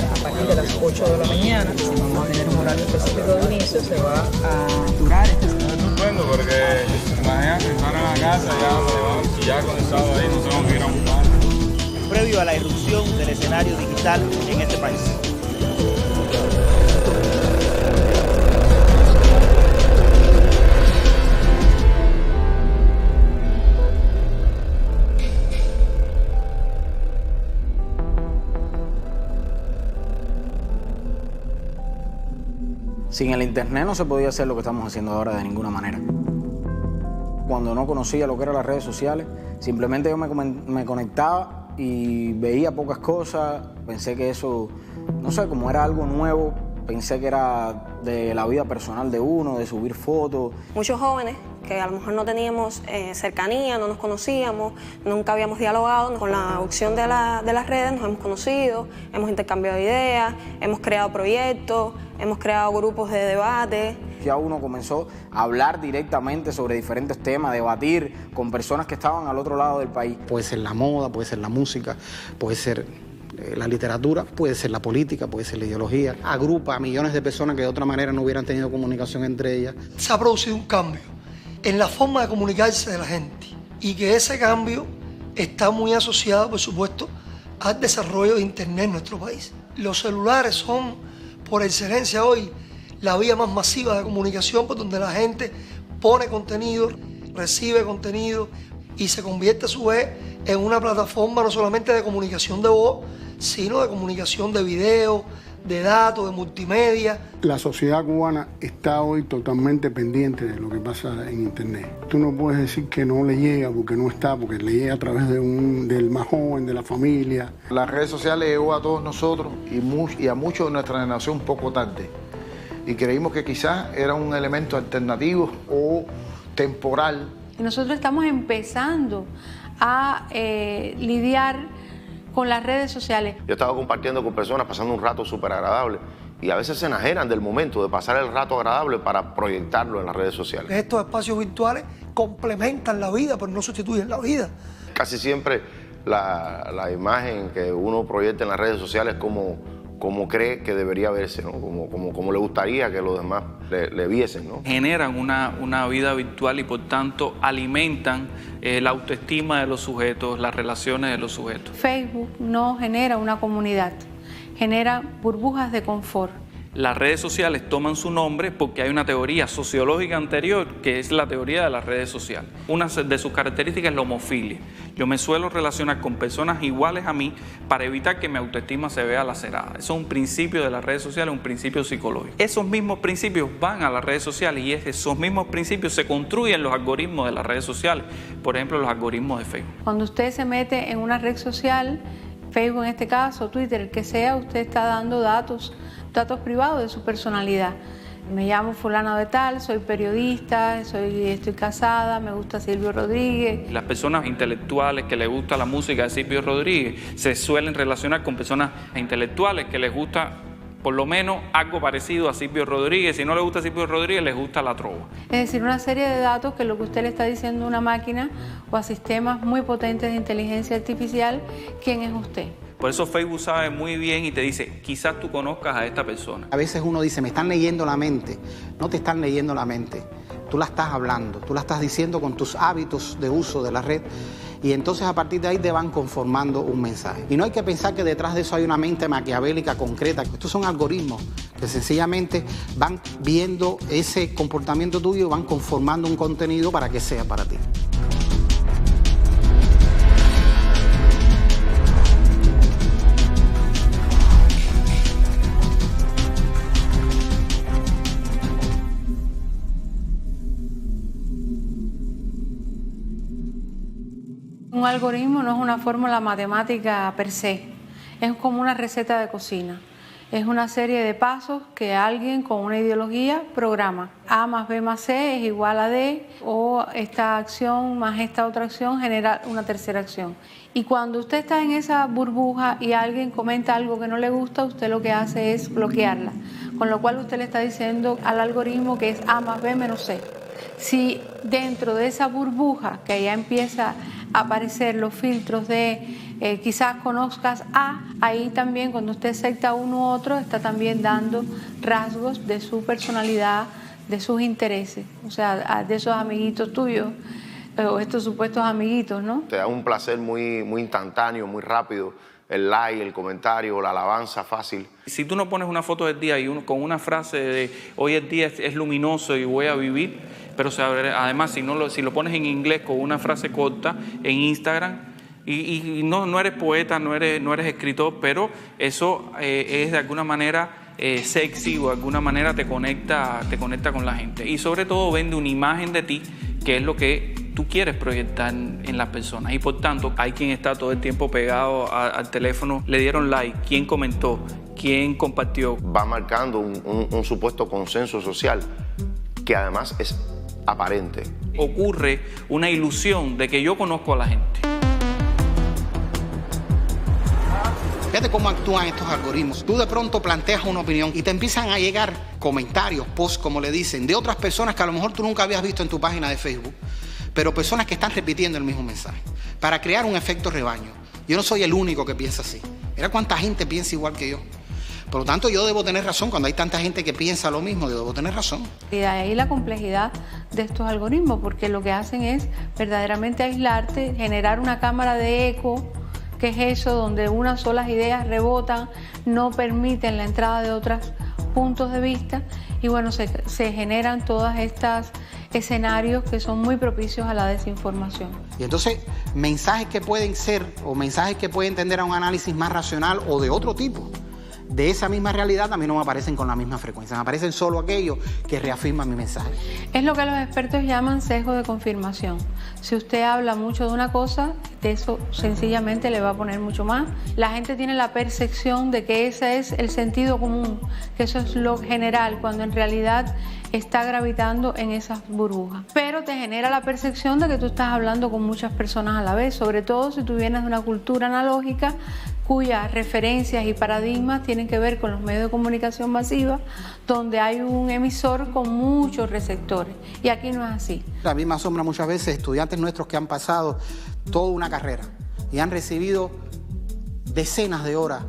A partir de las 8 de la mañana, vamos a tener un horario específico de inicio, se va a durar este sábado. Es estupendo porque imagínate estar en la casa y ya con el sábado ahí nos tenemos que ir a buscar. Previo a la irrupción del escenario digital en este país. Sin el internet no se podía hacer lo que estamos haciendo ahora de ninguna manera. Cuando no conocía lo que eran las redes sociales, simplemente yo me conectaba y veía pocas cosas. Pensé que eso, no sé, como era algo nuevo, pensé que era de la vida personal de uno, de subir fotos. Muchos jóvenes que a lo mejor no teníamos cercanía, no nos conocíamos, nunca habíamos dialogado. Con la opción de las redes nos hemos conocido, hemos intercambiado ideas, hemos creado proyectos, hemos creado grupos de debate. Ya uno comenzó a hablar directamente sobre diferentes temas, debatir con personas que estaban al otro lado del país. Puede ser la moda, puede ser la música, puede ser la literatura, puede ser la política, puede ser la ideología. Agrupa a millones de personas que de otra manera no hubieran tenido comunicación entre ellas. Se ha producido un cambio en la forma de comunicarse de la gente y que ese cambio está muy asociado, por supuesto, al desarrollo de Internet en nuestro país. Los celulares son, por excelencia hoy, la vía más masiva de comunicación por donde la gente pone contenido, recibe contenido y se convierte a su vez en una plataforma no solamente de comunicación de voz, sino de comunicación de video, de datos, de multimedia. La sociedad cubana está hoy totalmente pendiente de lo que pasa en Internet. Tú no puedes decir que no le llega porque no está, porque le llega a través del más joven, de la familia. Las redes sociales llegó a todos nosotros y a muchos de nuestra generación poco tarde. Y creímos que quizás era un elemento alternativo o temporal. Y nosotros estamos empezando a lidiar con las redes sociales. Yo estaba compartiendo con personas, pasando un rato súper agradable y a veces se enajenan del momento de pasar el rato agradable para proyectarlo en las redes sociales. Estos espacios virtuales complementan la vida, pero no sustituyen la vida. Casi siempre la imagen que uno proyecta en las redes sociales es como cree que debería verse, ¿no? Como le gustaría que los demás le viesen, ¿no? Generan una vida virtual y por tanto alimentan la autoestima de los sujetos, las relaciones de los sujetos. Facebook no genera una comunidad, genera burbujas de confort. Las redes sociales toman su nombre porque hay una teoría sociológica anterior que es la teoría de las redes sociales. Una de sus características es la homofilia. Yo me suelo relacionar con personas iguales a mí para evitar que mi autoestima se vea lacerada. Eso es un principio de las redes sociales, un principio psicológico. Esos mismos principios van a las redes sociales y esos mismos principios se construyen los algoritmos de las redes sociales. Por ejemplo, los algoritmos de Facebook. Cuando usted se mete en una red social, Facebook en este caso, Twitter, el que sea, usted está dando datos privados de su personalidad. Me llamo fulano de tal, soy periodista, estoy casada, me gusta Silvio Rodríguez. Las personas intelectuales que les gusta la música de Silvio Rodríguez se suelen relacionar con personas intelectuales que les gusta por lo menos algo parecido a Silvio Rodríguez. Si no les gusta Silvio Rodríguez, les gusta la trova. Es decir, una serie de datos que lo que usted le está diciendo a una máquina o a sistemas muy potentes de inteligencia artificial, ¿quién es usted? Por eso Facebook sabe muy bien y te dice, quizás tú conozcas a esta persona. A veces uno dice, me están leyendo la mente. No te están leyendo la mente. Tú la estás hablando, tú la estás diciendo con tus hábitos de uso de la red. Y entonces a partir de ahí te van conformando un mensaje. Y no hay que pensar que detrás de eso hay una mente maquiavélica concreta. Estos son algoritmos que sencillamente van viendo ese comportamiento tuyo y van conformando un contenido para que sea para ti. Un algoritmo no es una fórmula matemática per se, es como una receta de cocina. Es una serie de pasos que alguien con una ideología programa. A más B más C es igual a D, o esta acción más esta otra acción genera una tercera acción. Y cuando usted está en esa burbuja y alguien comenta algo que no le gusta, usted lo que hace es bloquearla. Con lo cual usted le está diciendo al algoritmo que es A más B menos C. Si dentro de esa burbuja que ya empieza a aparecer los filtros de quizás conozcas ahí también cuando usted acepta a uno u otro, está también dando rasgos de su personalidad, de sus intereses, o sea, de esos amiguitos tuyos, o estos supuestos amiguitos, ¿no? Te da un placer muy instantáneo, muy rápido, el like, el comentario, la alabanza fácil. Si tú no pones una foto del día y con una frase de hoy el día es luminoso y voy a vivir, pero además si lo pones en inglés con una frase corta en Instagram, y no eres poeta, no eres escritor, pero eso es de alguna manera sexy o de alguna manera te conecta con la gente. Y sobre todo vende una imagen de ti que es lo que tú quieres proyectar en las personas. Y por tanto, hay quien está todo el tiempo pegado al teléfono, le dieron like, quién comentó, quién compartió. Va marcando un supuesto consenso social que además es aparente. Ocurre una ilusión de que yo conozco a la gente. Fíjate cómo actúan estos algoritmos. Tú de pronto planteas una opinión y te empiezan a llegar comentarios, posts, como le dicen, de otras personas que a lo mejor tú nunca habías visto en tu página de Facebook, pero personas que están repitiendo el mismo mensaje, para crear un efecto rebaño. Yo no soy el único que piensa así. Mira cuánta gente piensa igual que yo. Por lo tanto, yo debo tener razón. Cuando hay tanta gente que piensa lo mismo, yo debo tener razón. Y de ahí la complejidad de estos algoritmos, porque lo que hacen es verdaderamente aislarte, generar una cámara de eco, que es eso, donde unas solas ideas rebotan, no permiten la entrada de otros puntos de vista y bueno, se generan todas estas escenarios que son muy propicios a la desinformación. Y entonces, mensajes que pueden ser o mensajes que pueden tender a un análisis más racional o de otro tipo, de esa misma realidad, a mí no me aparecen con la misma frecuencia, me aparecen solo aquellos que reafirman mi mensaje. Es lo que los expertos llaman sesgo de confirmación. Si usted habla mucho de una cosa, de eso sencillamente le va a poner mucho más. La gente tiene la percepción de que ese es el sentido común, que eso es lo general, cuando en realidad está gravitando en esas burbujas. Pero te genera la percepción de que tú estás hablando con muchas personas a la vez, sobre todo si tú vienes de una cultura analógica cuyas referencias y paradigmas tienen que ver con los medios de comunicación masiva, donde hay un emisor con muchos receptores. Y aquí no es así. A mí me asombra muchas veces estudiantes nuestros que han pasado toda una carrera y han recibido decenas de horas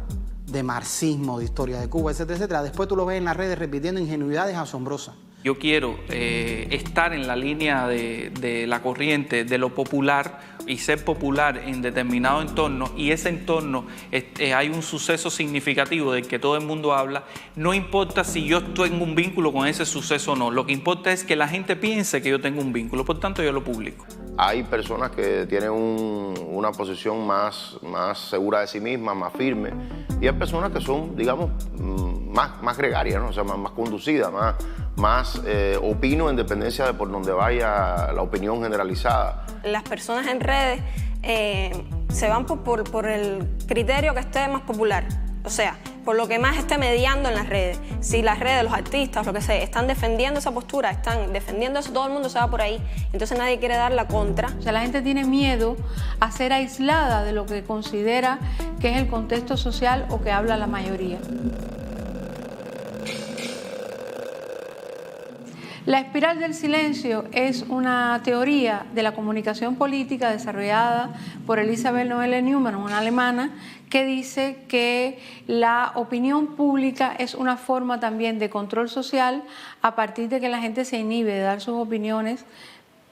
de marxismo, de historia de Cuba, etcétera, etcétera. Después tú lo ves en las redes repitiendo ingenuidades asombrosas. Yo quiero estar en la línea de la corriente de lo popular y ser popular en determinado entorno, y ese entorno hay un suceso significativo del que todo el mundo habla. No importa si yo tengo un vínculo con ese suceso o no, lo que importa es que la gente piense que yo tengo un vínculo, por tanto yo lo publico. Hay personas que tienen una posición más segura de sí mismas, más firme, y hay personas que son, digamos, más gregarias, ¿no? O sea, más conducidas, más opino en dependencia de por donde vaya la opinión generalizada. Las personas en redes se van por el criterio que esté más popular, o sea, por lo que más esté mediando en las redes. Si las redes, los artistas, lo que sea, están defendiendo esa postura, están defendiendo eso, todo el mundo se va por ahí. Entonces nadie quiere dar la contra. O sea, la gente tiene miedo a ser aislada de lo que considera que es el contexto social o que habla la mayoría. La espiral del silencio es una teoría de la comunicación política desarrollada por Elisabeth Noelle-Neumann, una alemana, que dice que la opinión pública es una forma también de control social a partir de que la gente se inhibe de dar sus opiniones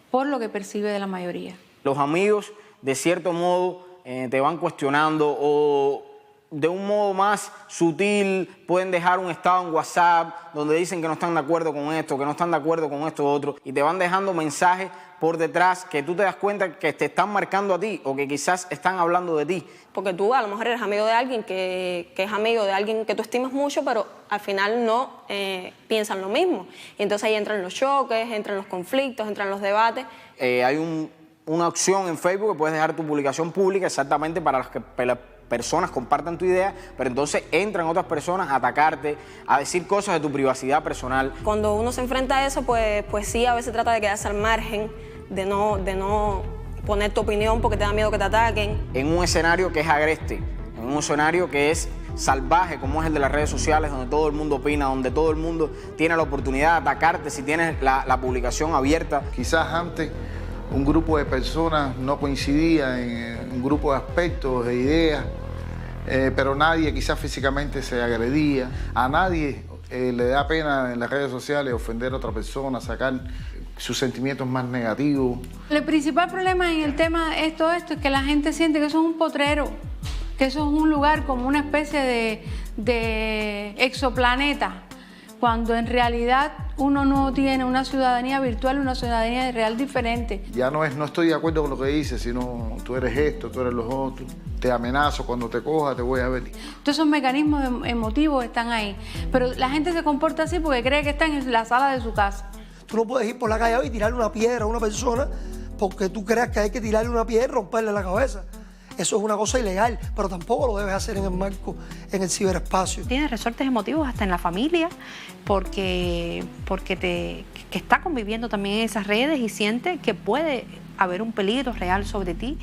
por lo que percibe de la mayoría. Los amigos, de cierto modo, te van cuestionando o de un modo más sutil pueden dejar un estado en WhatsApp donde dicen que no están de acuerdo con esto, que no están de acuerdo con esto otro, y te van dejando mensajes por detrás que tú te das cuenta que te están marcando a ti o que quizás están hablando de ti. Porque tú a lo mejor eres amigo de alguien que es amigo de alguien que tú estimas mucho, pero al final no piensan lo mismo. Y entonces ahí entran los choques, entran los conflictos, entran los debates. Hay una opción en Facebook que puedes dejar tu publicación pública exactamente para las que personas compartan tu idea, pero entonces entran otras personas a atacarte, a decir cosas de tu privacidad personal. Cuando uno se enfrenta a eso, pues sí, a veces trata de quedarse al margen, de no poner tu opinión porque te da miedo que te ataquen. En un escenario que es agreste, en un escenario que es salvaje como es el de las redes sociales, donde todo el mundo opina, donde todo el mundo tiene la oportunidad de atacarte si tienes la publicación abierta. Quizás antes un grupo de personas no coincidía en un grupo de aspectos, de ideas, pero nadie quizás físicamente se agredía. A nadie le da pena en las redes sociales ofender a otra persona, sacar sus sentimientos más negativos. El principal problema en el tema de esto es que la gente siente que eso es un potrero, que eso es un lugar como una especie de exoplaneta, cuando en realidad uno no tiene una ciudadanía virtual, una ciudadanía real diferente. Ya no estoy de acuerdo con lo que dices, sino tú eres esto, tú eres los otros, te amenazo, cuando te coja te voy a ver. Todos esos mecanismos emotivos están ahí, pero la gente se comporta así porque cree que está en la sala de su casa. Tú no puedes ir por la calle y tirarle una piedra a una persona porque tú creas que hay que tirarle una piedra y romperle la cabeza. Eso es una cosa ilegal, pero tampoco lo debes hacer en el marco, en el ciberespacio. Tienes resortes emotivos hasta en la familia, porque que está conviviendo también en esas redes y siente que puede haber un peligro real sobre ti.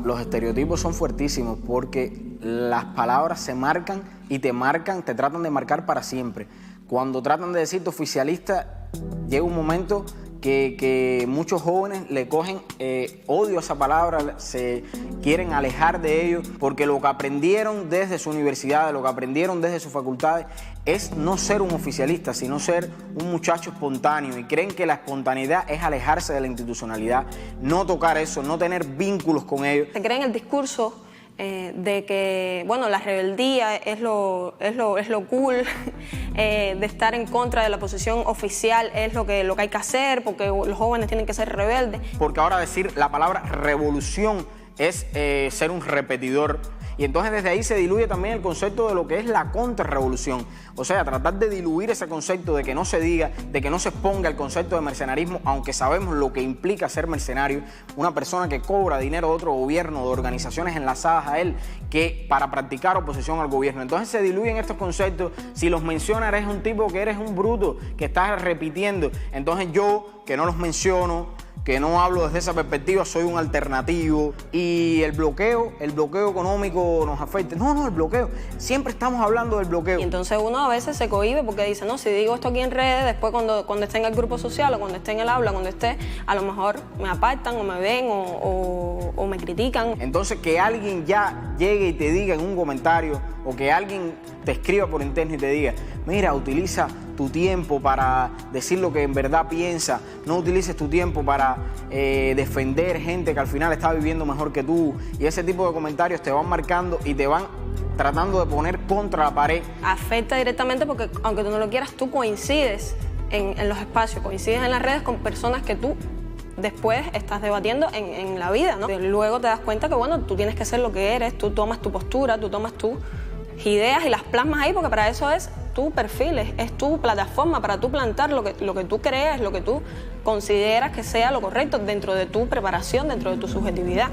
Los estereotipos son fuertísimos porque las palabras se marcan y te tratan de marcar para siempre. Cuando tratan de decirte oficialista, llega un momento que muchos jóvenes le cogen odio a esa palabra, se quieren alejar de ello, porque lo que aprendieron desde su universidad, lo que aprendieron desde sus facultades, es no ser un oficialista, sino ser un muchacho espontáneo, y creen que la espontaneidad es alejarse de la institucionalidad, no tocar eso, no tener vínculos con ellos. Se creen el discurso de que, bueno, la rebeldía es lo cool, de estar en contra de la posición oficial es lo que hay que hacer, porque los jóvenes tienen que ser rebeldes. Porque ahora decir la palabra revolución es ser un repetidor. Y entonces desde ahí se diluye también el concepto de lo que es la contrarrevolución. O sea, tratar de diluir ese concepto, de que no se diga, de que no se exponga el concepto de mercenarismo, aunque sabemos lo que implica ser mercenario, una persona que cobra dinero de otro gobierno, de organizaciones enlazadas a él, que para practicar oposición al gobierno. Entonces se diluyen estos conceptos. Si los menciona, eres un tipo que eres un bruto, que estás repitiendo. Entonces yo, que no los menciono, que no hablo desde esa perspectiva, soy un alternativo. Y el bloqueo económico nos afecta. No, el bloqueo. Siempre estamos hablando del bloqueo. Y entonces uno a veces se cohíbe porque dice, no, si digo esto aquí en redes, después cuando esté en el grupo social o cuando esté en el aula, cuando esté, a lo mejor me apartan o me ven o me critican. Entonces que alguien ya llegue y te diga en un comentario, o que alguien te escriba por interno y te diga, mira, utiliza tu tiempo para decir lo que en verdad piensa, no utilices tu tiempo para defender gente que al final está viviendo mejor que tú, y ese tipo de comentarios te van marcando y te van tratando de poner contra la pared. Afecta directamente porque, aunque tú no lo quieras, tú coincides en los espacios, coincides en las redes con personas que tú después estás debatiendo en la vida, ¿no? Luego te das cuenta que, bueno, tú tienes que ser lo que eres, tú tomas tu postura, tú tomas tus ideas y las plasmas ahí, porque para eso es tu perfil, es tu plataforma para tú plantar lo que tú crees, lo que tú consideras que sea lo correcto dentro de tu preparación, dentro de tu subjetividad.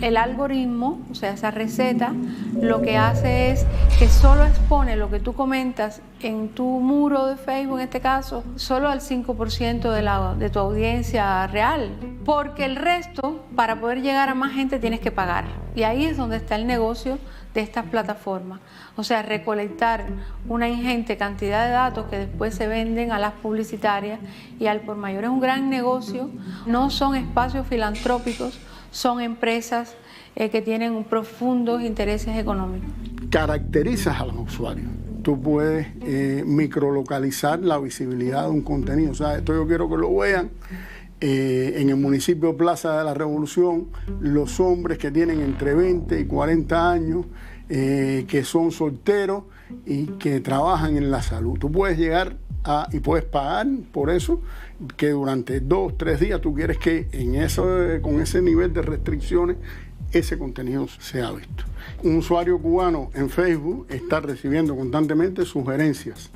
El algoritmo, o sea, esa receta, lo que hace es que solo expone lo que tú comentas en tu muro de Facebook, en este caso, solo al 5% de tu audiencia real. Porque el resto, para poder llegar a más gente, tienes que pagar. Y ahí es donde está el negocio de estas plataformas. O sea, recolectar una ingente cantidad de datos que después se venden a las publicitarias y al por mayor. Es un gran negocio. No son espacios filantrópicos, son empresas que tienen profundos intereses económicos. Caracterizas a los usuarios. Tú puedes microlocalizar la visibilidad de un contenido. O sea, esto yo quiero que lo vean en el municipio Plaza de la Revolución, los hombres que tienen entre 20 y 40 años, que son solteros y que trabajan en la salud. Tú puedes llegar y puedes pagar por eso, que durante 2 o 3 días tú quieres que con ese nivel de restricciones ese contenido sea visto. Un usuario cubano en Facebook está recibiendo constantemente sugerencias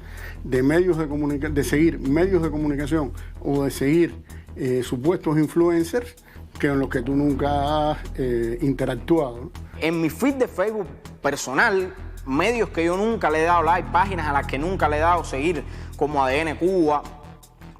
de medios de seguir medios de comunicación o de seguir supuestos influencers en los que tú nunca has interactuado, ¿no? En mi feed de Facebook personal, medios que yo nunca le he dado like, páginas a las que nunca le he dado seguir, como ADN Cuba,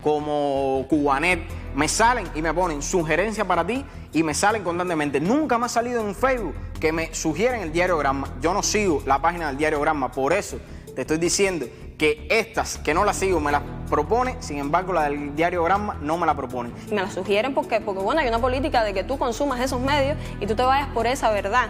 como Cubanet, me salen y me ponen sugerencia para ti y me salen constantemente. Nunca me ha salido en Facebook que me sugieren el Diario Granma. Yo no sigo la página del Diario Granma, por eso te estoy diciendo que estas que no las sigo me las propone, sin embargo la del Diario Granma no me la proponen. Me la sugieren porque bueno, hay una política de que tú consumas esos medios y tú te vayas por esa verdad.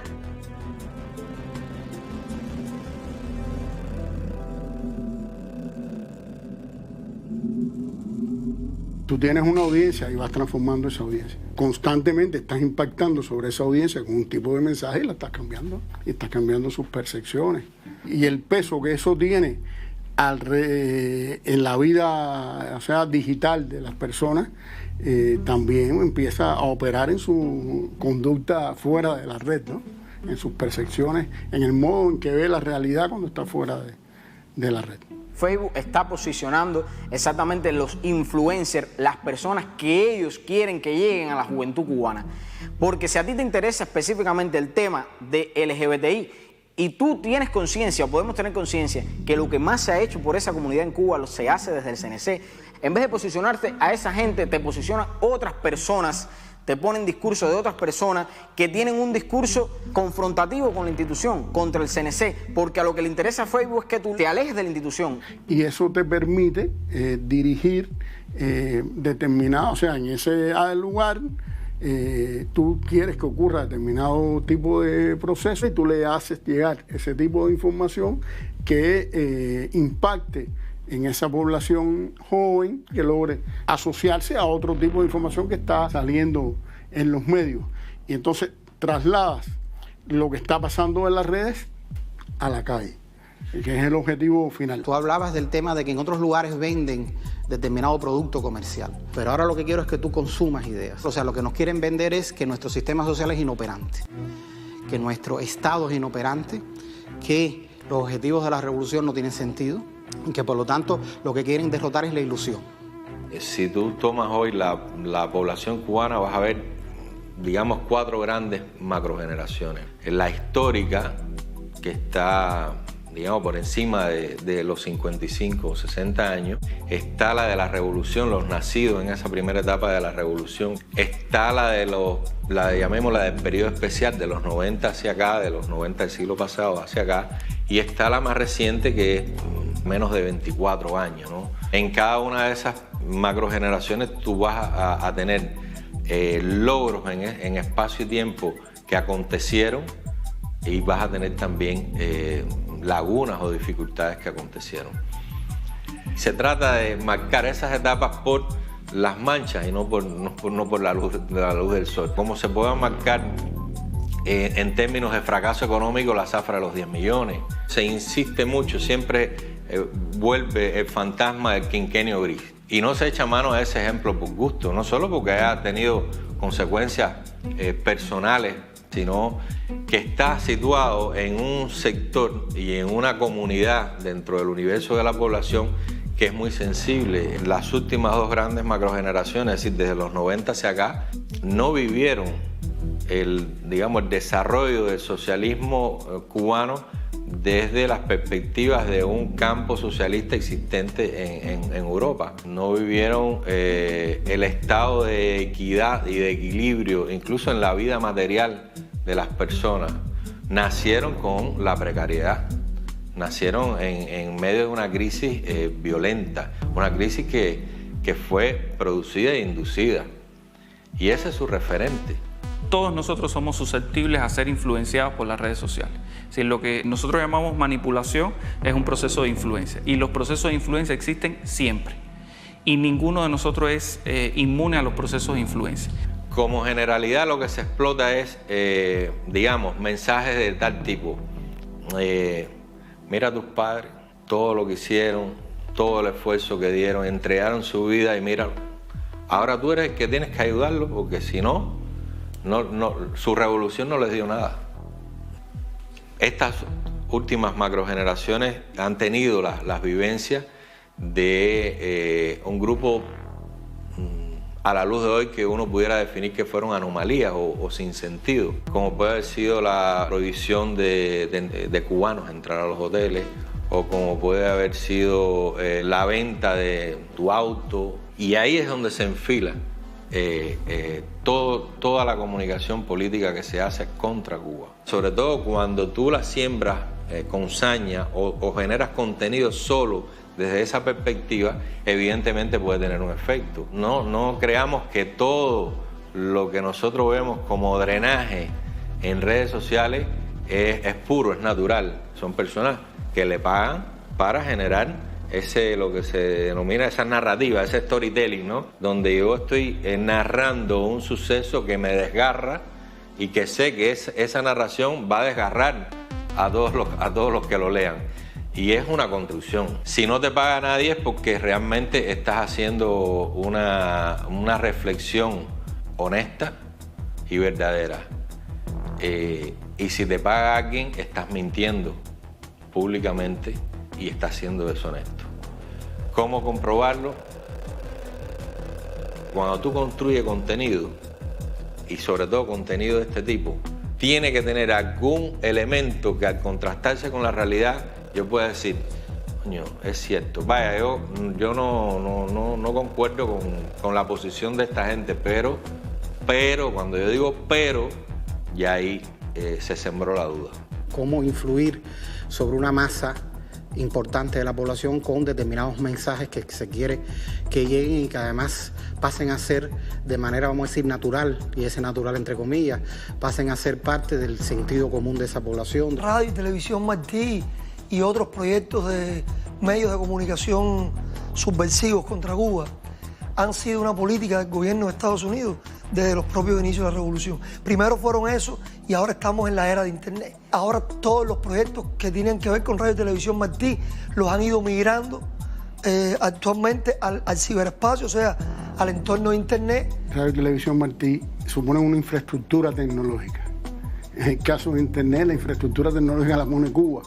Tú tienes una audiencia y vas transformando esa audiencia. Constantemente estás impactando sobre esa audiencia con un tipo de mensaje y la estás cambiando. Y estás cambiando sus percepciones. Y el peso que eso tiene en la vida, o sea, digital de las personas, también empieza a operar en su conducta fuera de la red, ¿no? En sus percepciones, en el modo en que ve la realidad cuando está fuera de la red. Facebook está posicionando exactamente los influencers, las personas que ellos quieren que lleguen a la juventud cubana. Porque si a ti te interesa específicamente el tema de LGBTI y tú tienes conciencia, o podemos tener conciencia, que lo que más se ha hecho por esa comunidad en Cuba se hace desde el CNC, en vez de posicionarte a esa gente, te posicionan otras personas, te ponen discursos de otras personas que tienen un discurso confrontativo con la institución, contra el CNC, porque a lo que le interesa a Facebook es que tú te alejes de la institución. Y eso te permite dirigir determinado, o sea, en ese lugar tú quieres que ocurra determinado tipo de proceso y tú le haces llegar ese tipo de información que impacte en esa población joven, que logre asociarse a otro tipo de información que está saliendo en los medios. Y entonces trasladas lo que está pasando en las redes a la calle, que es el objetivo final. Tú hablabas del tema de que en otros lugares venden determinado producto comercial, pero ahora lo que quiero es que tú consumas ideas. O sea, lo que nos quieren vender es que nuestro sistema social es inoperante, que nuestro Estado es inoperante, que los objetivos de la revolución no tienen sentido, y que por lo tanto lo que quieren derrotar es la ilusión. Si tú tomas hoy la población cubana, vas a ver, digamos, 4 grandes macrogeneraciones. La histórica, que está, digamos, por encima de los 55 o 60 años. Está la de la revolución, los nacidos en esa primera etapa de la revolución. Está llamémosla del periodo especial, de los 90 hacia acá, de los 90 del siglo pasado hacia acá. Y está la más reciente, que es menos de 24 años, ¿no? En cada una de esas macrogeneraciones tú vas a tener logros en espacio y tiempo que acontecieron, y vas a tener también lagunas o dificultades que acontecieron. Se trata de marcar esas etapas por las manchas y no por la luz del sol. Como se puede marcar en términos de fracaso económico la zafra de los 10 millones. Se insiste mucho, siempre vuelve el fantasma del quinquenio gris. Y no se echa mano a ese ejemplo por gusto, no solo porque haya tenido consecuencias personales, sino que está situado en un sector y en una comunidad dentro del universo de la población que es muy sensible. Las últimas 2 grandes macrogeneraciones, es decir, desde los 90 hacia acá, no vivieron el desarrollo del socialismo cubano desde las perspectivas de un campo socialista existente en Europa. No vivieron el estado de equidad y de equilibrio, incluso en la vida material de las personas. Nacieron con la precariedad, nacieron en medio de una crisis violenta, una crisis que fue producida e inducida. Y ese es su referente. Todos nosotros somos susceptibles a ser influenciados por las redes sociales. Si lo que nosotros llamamos manipulación es un proceso de influencia, y los procesos de influencia existen siempre, y ninguno de nosotros es inmune a los procesos de influencia. Como generalidad, lo que se explota es, mensajes de tal tipo. Mira a tus padres, todo lo que hicieron, todo el esfuerzo que dieron, entregaron su vida y míralo. Ahora tú eres el que tienes que ayudarlo, porque si no, su revolución no les dio nada. Estas últimas macrogeneraciones han tenido las vivencias de un grupo a la luz de hoy que uno pudiera definir que fueron anomalías o sin sentido, como puede haber sido la prohibición de cubanos entrar a los hoteles, o como puede haber sido la venta de tu auto. Y ahí es donde se enfila toda la comunicación política que se hace contra Cuba. Sobre todo cuando tú la siembras con saña o generas contenido solo desde esa perspectiva, evidentemente puede tener un efecto. No creamos que todo lo que nosotros vemos como drenaje en redes sociales es puro, es natural. Son personas que le pagan para generar lo que se denomina esa narrativa, ese storytelling, ¿no? Donde yo estoy narrando un suceso que me desgarra y que sé que esa narración va a desgarrar a todos los que lo lean. Y es una construcción. Si no te paga nadie es porque realmente estás haciendo una reflexión honesta y verdadera. Y si te paga alguien, estás mintiendo públicamente y estás siendo deshonesto. ¿Cómo comprobarlo? Cuando tú construyes contenido, y sobre todo contenido de este tipo, tiene que tener algún elemento que al contrastarse con la realidad yo pueda decir, coño, es cierto. Vaya, yo no concuerdo con la posición de esta gente, pero cuando yo digo pero, ya ahí se sembró la duda. Cómo influir sobre una masa importante de la población con determinados mensajes que se quiere que lleguen y que además pasen a ser de manera, vamos a decir, natural, y ese natural entre comillas, pasen a ser parte del sentido común de esa población. Radio y Televisión Martí y otros proyectos de medios de comunicación subversivos contra Cuba han sido una política del gobierno de Estados Unidos desde los propios inicios de la revolución. Primero fueron esos y ahora estamos en la era de Internet. Ahora todos los proyectos que tienen que ver con Radio y Televisión Martí los han ido migrando actualmente al ciberespacio, o sea, al entorno de Internet. Radio y Televisión Martí supone una infraestructura tecnológica. En el caso de Internet, la infraestructura tecnológica la pone Cuba.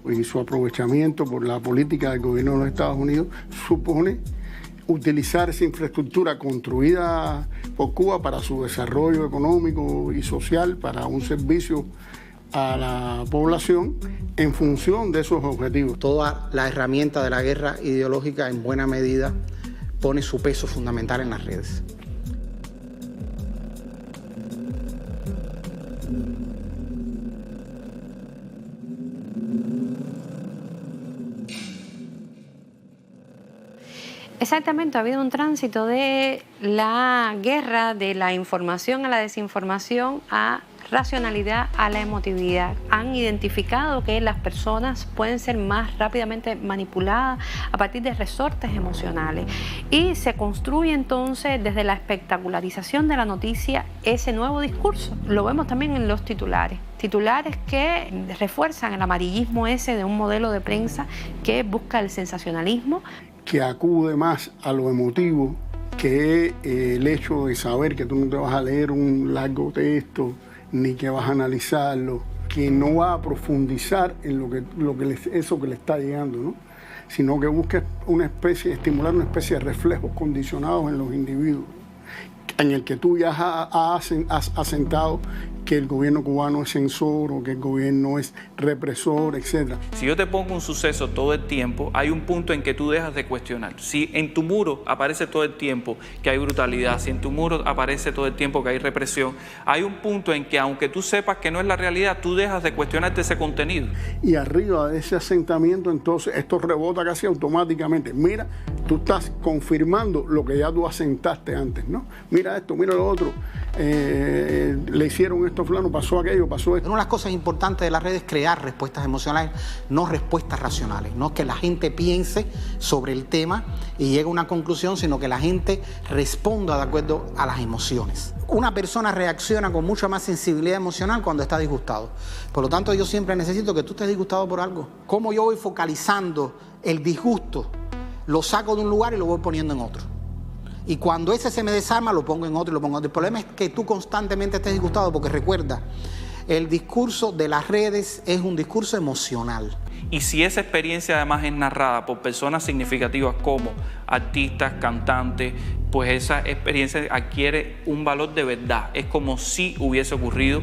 Y su aprovechamiento por la política del gobierno de los Estados Unidos supone utilizar esa infraestructura construida por Cuba para su desarrollo económico y social, para un servicio a la población en función de esos objetivos. Toda la herramienta de la guerra ideológica en buena medida pone su peso fundamental en las redes. Exactamente, ha habido un tránsito de la guerra, de la información a la desinformación, a racionalidad, a la emotividad. Han identificado que las personas pueden ser más rápidamente manipuladas a partir de resortes emocionales y se construye entonces desde la espectacularización de la noticia ese nuevo discurso. Lo vemos también en los titulares. Titulares que refuerzan el amarillismo ese de un modelo de prensa que busca el sensacionalismo, que acude más a lo emotivo que el hecho de saber que tú no te vas a leer un largo texto ni que vas a analizarlo, que no va a profundizar en eso que le está llegando, ¿no? Sino que busca estimular una especie de reflejos condicionados en los individuos, en el que tú ya has asentado que el gobierno cubano es censor o que el gobierno es represor, etc. Si yo te pongo un suceso todo el tiempo, hay un punto en que tú dejas de cuestionar. Si en tu muro aparece todo el tiempo que hay brutalidad, si en tu muro aparece todo el tiempo que hay represión, hay un punto en que aunque tú sepas que no es la realidad, tú dejas de cuestionarte ese contenido. Y arriba de ese asentamiento, entonces, esto rebota casi automáticamente. Mira, tú estás confirmando lo que ya tú asentaste antes, ¿no? Mira esto, mira lo otro. Le hicieron esto a fulano, pasó aquello, pasó esto. Una de las cosas importantes de las redes es crear respuestas emocionales, no respuestas racionales. No que la gente piense sobre el tema y llegue a una conclusión, sino que la gente responda de acuerdo a las emociones. Una persona reacciona con mucha más sensibilidad emocional cuando está disgustado. Por lo tanto, yo siempre necesito que tú estés disgustado por algo. ¿Cómo yo voy focalizando el disgusto? Lo saco de un lugar y lo voy poniendo en otro. Y cuando ese se me desarma, lo pongo en otro y lo pongo en otro. El problema es que tú constantemente estés disgustado porque recuerda, el discurso de las redes es un discurso emocional. Y si esa experiencia además es narrada por personas significativas como artistas, cantantes, pues esa experiencia adquiere un valor de verdad. Es como si hubiese ocurrido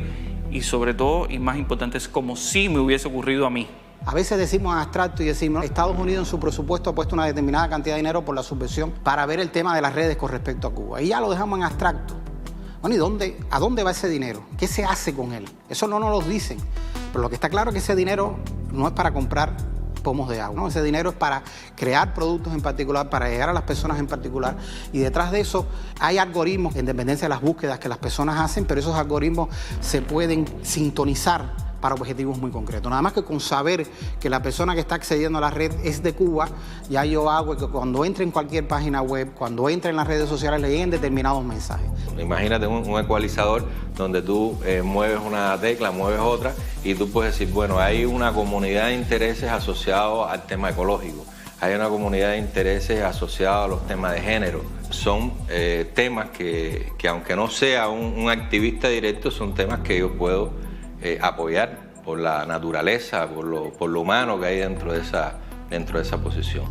y sobre todo, y más importante, es como si me hubiese ocurrido a mí. A veces decimos en abstracto y decimos, Estados Unidos en su presupuesto ha puesto una determinada cantidad de dinero por la subvención para ver el tema de las redes con respecto a Cuba. Y ya lo dejamos en abstracto. Bueno, ¿y a dónde va ese dinero? ¿Qué se hace con él? Eso no nos lo dicen. Pero lo que está claro es que ese dinero no es para comprar pomos de agua, ¿no? Ese dinero es para crear productos en particular, para llegar a las personas en particular. Y detrás de eso hay algoritmos, en dependencia de las búsquedas que las personas hacen, pero esos algoritmos se pueden sintonizar para objetivos muy concretos. Nada más que con saber que la persona que está accediendo a la red es de Cuba, ya yo hago que cuando entre en cualquier página web, cuando entre en las redes sociales, le lleguen determinados mensajes. Imagínate un ecualizador donde tú mueves una tecla, mueves otra, y tú puedes decir, bueno, hay una comunidad de intereses asociados al tema ecológico, hay una comunidad de intereses asociados a los temas de género. Son temas que aunque no sea un activista directo, son temas que yo puedo apoyar por la naturaleza, por lo humano que hay dentro de esa posición.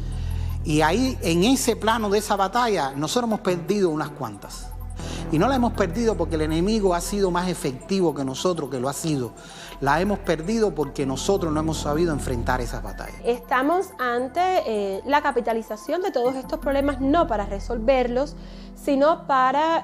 Y ahí, en ese plano de esa batalla, nosotros hemos perdido unas cuantas. Y no la hemos perdido porque el enemigo ha sido más efectivo que nosotros, que lo ha sido. La hemos perdido porque nosotros no hemos sabido enfrentar esas batallas. Estamos ante la capitalización de todos estos problemas, no para resolverlos, sino para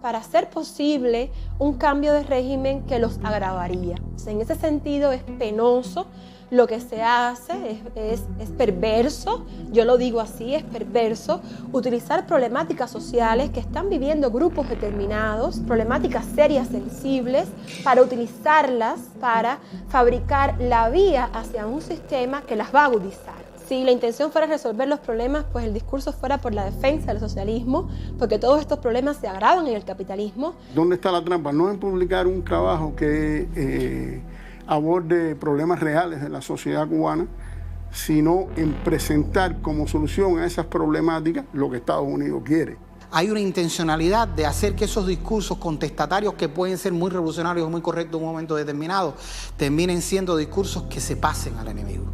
hacer posible un cambio de régimen que los agravaría. O sea, en ese sentido es penoso lo que se hace, es perverso, yo lo digo así, es perverso utilizar problemáticas sociales que están viviendo grupos determinados, problemáticas serias, sensibles, para utilizarlas para fabricar la vía hacia un sistema que las va a agudizar. Si la intención fuera resolver los problemas, pues el discurso fuera por la defensa del socialismo, porque todos estos problemas se agravan en el capitalismo. ¿Dónde está la trampa? No en publicar un trabajo que aborde problemas reales de la sociedad cubana, sino en presentar como solución a esas problemáticas lo que Estados Unidos quiere. Hay una intencionalidad de hacer que esos discursos contestatarios, que pueden ser muy revolucionarios o muy correctos en un momento determinado, terminen siendo discursos que se pasen al enemigo.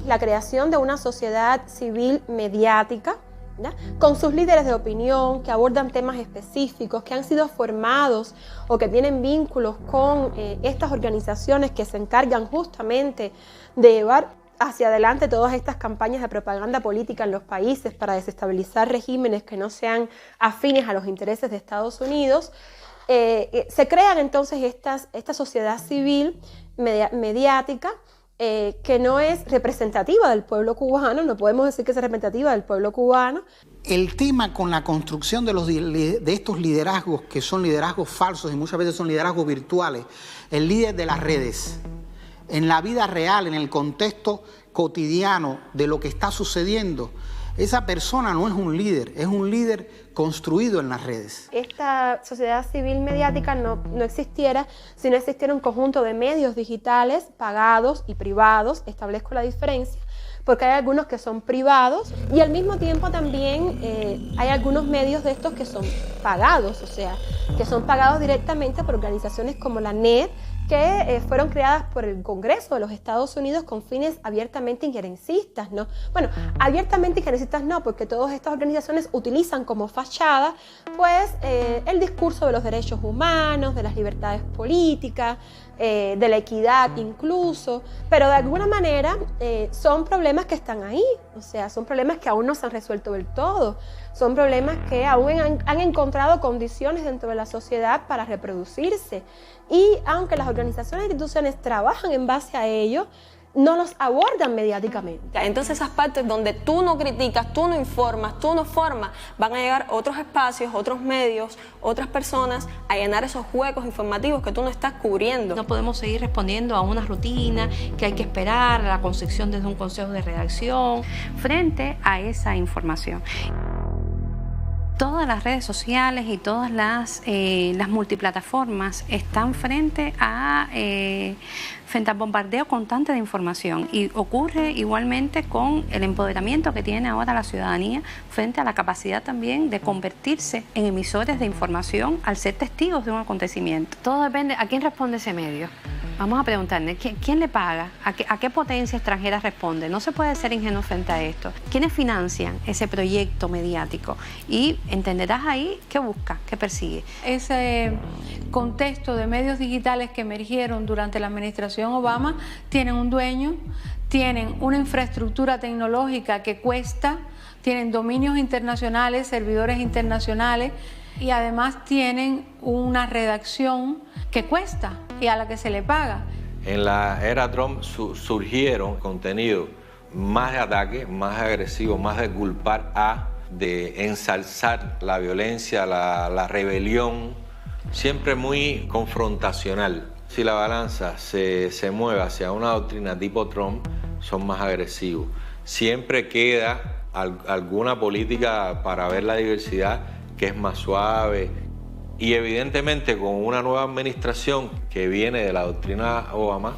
La creación de una sociedad civil mediática, ¿ya?, con sus líderes de opinión que abordan temas específicos, que han sido formados o que tienen vínculos con estas organizaciones que se encargan justamente de llevar hacia adelante todas estas campañas de propaganda política en los países para desestabilizar regímenes que no sean afines a los intereses de Estados Unidos. Se crean entonces esta sociedad civil mediática que no es representativa del pueblo cubano, no podemos decir que es representativa del pueblo cubano. El tema con la construcción de estos liderazgos, que son liderazgos falsos y muchas veces son liderazgos virtuales, el líder de las redes, en la vida real, en el contexto cotidiano de lo que está sucediendo, esa persona no es un líder construido en las redes. Esta sociedad civil mediática no existiera si no existiera un conjunto de medios digitales pagados y privados, establezco la diferencia, porque hay algunos que son privados y al mismo tiempo también hay algunos medios de estos que son pagados, o sea, que son pagados directamente por organizaciones como la NET, que fueron creadas por el Congreso de los Estados Unidos con fines abiertamente injerencistas, ¿no? Bueno, abiertamente injerencistas no, porque todas estas organizaciones utilizan como fachada, pues, el discurso de los derechos humanos, de las libertades políticas, de la equidad incluso, pero de alguna manera son problemas que están ahí, o sea, son problemas que aún no se han resuelto del todo, son problemas que aún han encontrado condiciones dentro de la sociedad para reproducirse. Y aunque las organizaciones e instituciones trabajan en base a ello, no los abordan mediáticamente. Entonces esas partes donde tú no criticas, tú no informas, tú no formas, van a llegar otros espacios, otros medios, otras personas a llenar esos huecos informativos que tú no estás cubriendo. No podemos seguir respondiendo a una rutina que hay que esperar, a la concepción desde un consejo de redacción, frente a esa información. Todas las redes sociales y todas las multiplataformas están frente al bombardeo constante de información, y ocurre igualmente con el empoderamiento que tiene ahora la ciudadanía frente a la capacidad también de convertirse en emisores de información al ser testigos de un acontecimiento. Todo depende a quién responde ese medio. Vamos a preguntarle, ¿quién le paga? ¿A qué potencia extranjera responde? No se puede ser ingenuo frente a esto. ¿Quiénes financian ese proyecto mediático? Y entenderás ahí qué busca, qué persigue. Ese contexto de medios digitales que emergieron durante la administración Obama tienen un dueño, tienen una infraestructura tecnológica que cuesta, tienen dominios internacionales, servidores internacionales y además tienen una redacción que cuesta y a la que se le paga. En la era Trump surgieron contenidos más de ataque, más agresivos, más de culpar de ensalzar la violencia, la rebelión, siempre muy confrontacional. Si la balanza se mueve hacia una doctrina tipo Trump, son más agresivos. Siempre queda alguna política para ver la diversidad que es más suave. Y evidentemente con una nueva administración que viene de la doctrina Obama,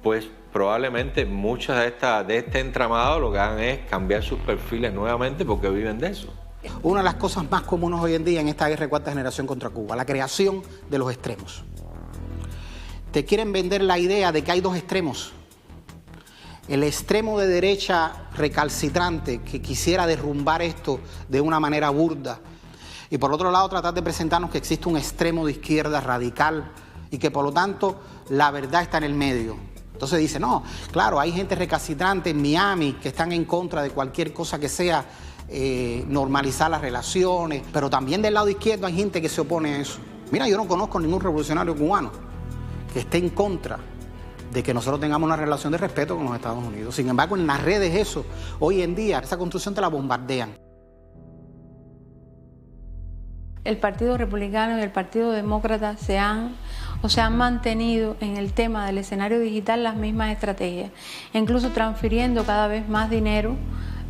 pues probablemente muchas de este entramado lo que hagan es cambiar sus perfiles nuevamente porque viven de eso. Una de las cosas más comunes hoy en día en esta guerra de cuarta generación contra Cuba, la creación de los extremos. Te quieren vender la idea de que hay dos extremos. El extremo de derecha recalcitrante que quisiera derrumbar esto de una manera burda. Y por otro lado tratar de presentarnos que existe un extremo de izquierda radical y que por lo tanto la verdad está en el medio. Entonces dice, no, claro, hay gente recalcitrante en Miami que están en contra de cualquier cosa que sea normalizar las relaciones, pero también del lado izquierdo hay gente que se opone a eso. Mira, yo no conozco ningún revolucionario cubano que esté en contra de que nosotros tengamos una relación de respeto con los Estados Unidos. Sin embargo, en las redes eso, hoy en día, esa construcción te la bombardean. El Partido Republicano y el Partido Demócrata se han mantenido en el tema del escenario digital las mismas estrategias, incluso transfiriendo cada vez más dinero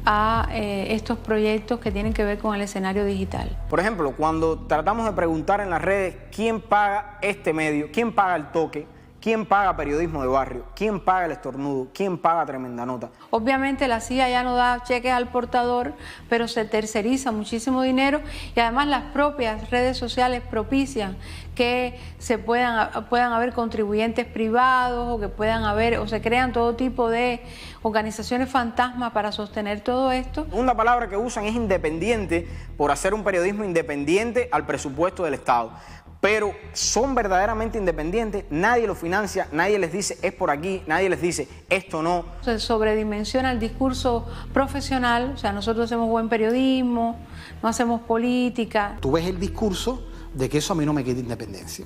a estos proyectos que tienen que ver con el escenario digital. Por ejemplo, cuando tratamos de preguntar en las redes quién paga este medio, quién paga el toque, quién paga periodismo de barrio, quién paga el estornudo, quién paga tremenda nota. Obviamente la CIA ya no da cheques al portador, pero se terceriza muchísimo dinero y además las propias redes sociales propician que puedan haber contribuyentes privados o que puedan haber o se crean todo tipo de organizaciones fantasmas para sostener todo esto. Una palabra que usan es independiente por hacer un periodismo independiente al presupuesto del Estado. Pero son verdaderamente independientes, nadie los financia, nadie les dice es por aquí, nadie les dice esto no. Se sobredimensiona el discurso profesional, o sea, nosotros hacemos buen periodismo, no hacemos política. Tú ves el discurso de que eso a mí no me quita independencia.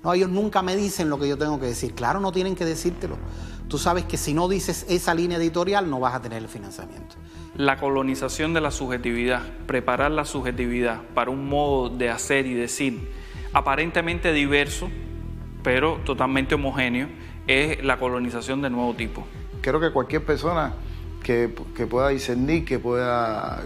No, ellos nunca me dicen lo que yo tengo que decir. Claro, no tienen que decírtelo. Tú sabes que si no dices esa línea editorial no vas a tener el financiamiento. La colonización de la subjetividad, preparar la subjetividad para un modo de hacer y decir aparentemente diverso, pero totalmente homogéneo, es la colonización de nuevo tipo. Creo que cualquier persona que pueda discernir, que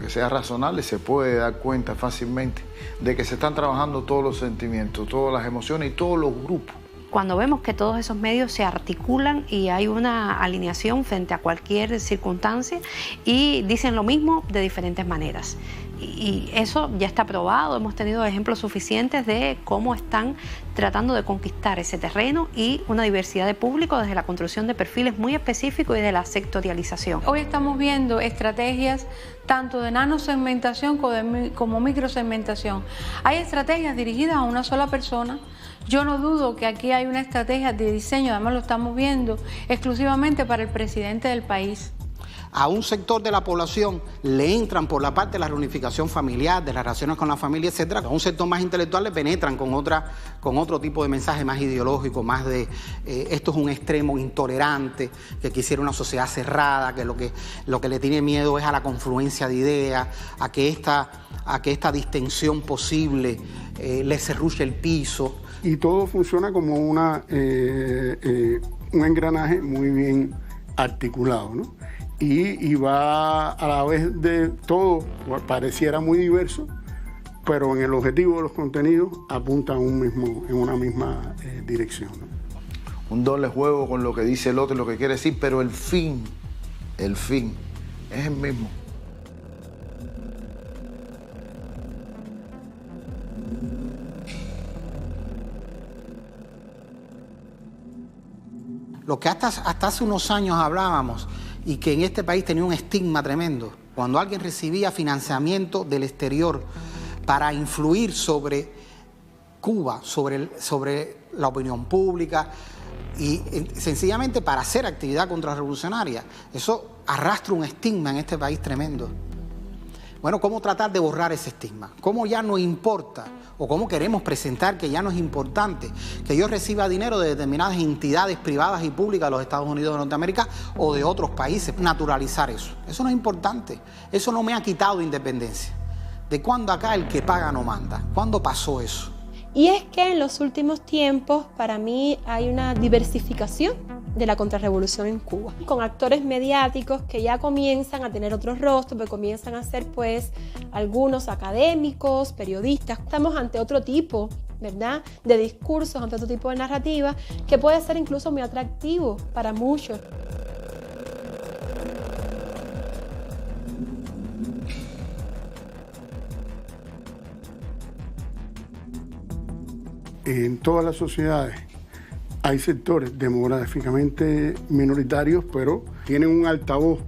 sea razonable, se puede dar cuenta fácilmente de que se están trabajando todos los sentimientos, todas las emociones y todos los grupos. Cuando vemos que todos esos medios se articulan y hay una alineación frente a cualquier circunstancia y dicen lo mismo de diferentes maneras. Y eso ya está probado, hemos tenido ejemplos suficientes de cómo están tratando de conquistar ese terreno y una diversidad de público desde la construcción de perfiles muy específicos y de la sectorialización. Hoy estamos viendo estrategias tanto de nanosegmentación como microsegmentación. Hay estrategias dirigidas a una sola persona. Yo no dudo que aquí hay una estrategia de diseño, además lo estamos viendo, exclusivamente para el presidente del país. A un sector de la población le entran por la parte de la reunificación familiar, de las relaciones con la familia, etcétera. A un sector más intelectual le penetran con otro tipo de mensaje más ideológico, más de esto es un extremo intolerante, que quisiera una sociedad cerrada, que lo que le tiene miedo es a la confluencia de ideas, a que esta distensión posible le serruche el piso. Y todo funciona como un engranaje muy bien articulado, ¿no? Y va a la vez de todo, pareciera muy diverso, pero en el objetivo de los contenidos apunta en una misma dirección, ¿no? Un doble juego con lo que dice el otro y lo que quiere decir, pero el fin es el mismo. Lo que hasta hace unos años hablábamos y que en este país tenía un estigma tremendo. Cuando alguien recibía financiamiento del exterior para influir sobre Cuba, sobre la opinión pública y sencillamente para hacer actividad contrarrevolucionaria, eso arrastra un estigma en este país tremendo. Bueno, ¿cómo tratar de borrar ese estigma? ¿Cómo ya no importa o cómo queremos presentar que ya no es importante que yo reciba dinero de determinadas entidades privadas y públicas de los Estados Unidos de Norteamérica o de otros países? Naturalizar eso. Eso no es importante. Eso no me ha quitado independencia. ¿De cuándo acá el que paga no manda? ¿Cuándo pasó eso? Y es que en los últimos tiempos, para mí, hay una diversificación de la contrarrevolución en Cuba, con actores mediáticos que ya comienzan a tener otros rostros, que comienzan a ser pues algunos académicos, periodistas. Estamos ante otro tipo, ¿verdad?, de discursos, ante otro tipo de narrativa que puede ser incluso muy atractivo para muchos. En todas las sociedades hay sectores demográficamente minoritarios, pero tienen un altavoz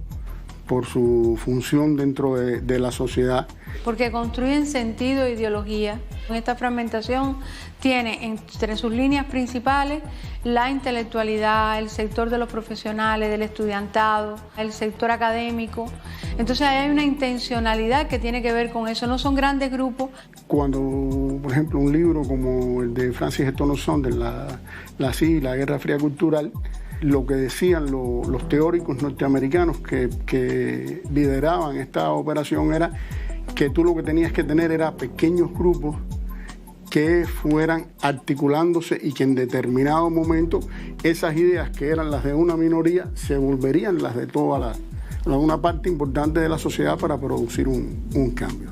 por su función dentro de la sociedad. Porque construyen sentido e ideología. Esta fragmentación tiene entre sus líneas principales la intelectualidad, el sector de los profesionales, del estudiantado, el sector académico. Entonces hay una intencionalidad que tiene que ver con eso, no son grandes grupos. Cuando, por ejemplo, un libro como el de Francis Estono Saunders, la CIA, la Guerra Fría Cultural, lo que decían los teóricos norteamericanos que lideraban esta operación era que tú lo que tenías que tener era pequeños grupos que fueran articulándose y que en determinado momento esas ideas que eran las de una minoría se volverían las de toda una parte importante de la sociedad para producir un cambio.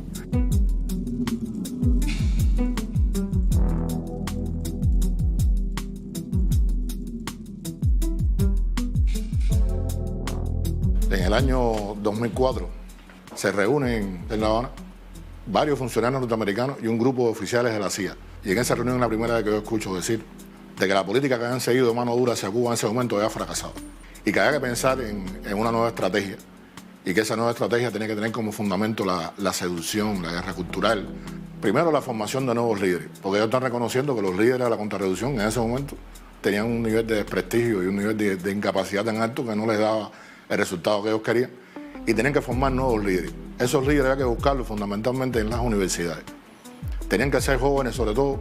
En el año 2004 se reúnen en La Habana varios funcionarios norteamericanos y un grupo de oficiales de la CIA. Y en esa reunión es la primera vez que yo escucho decir de que la política que habían seguido de mano dura hacia Cuba en ese momento había fracasado. Y que había que pensar en una nueva estrategia. Y que esa nueva estrategia tenía que tener como fundamento la seducción, la guerra cultural. Primero, la formación de nuevos líderes. Porque ellos están reconociendo que los líderes de la contrarrevolución en ese momento tenían un nivel de desprestigio y un nivel de incapacidad tan alto que no les daba el resultado que ellos querían. Y tenían que formar nuevos líderes. Esos líderes había que buscarlos fundamentalmente en las universidades. Tenían que ser jóvenes, sobre todo,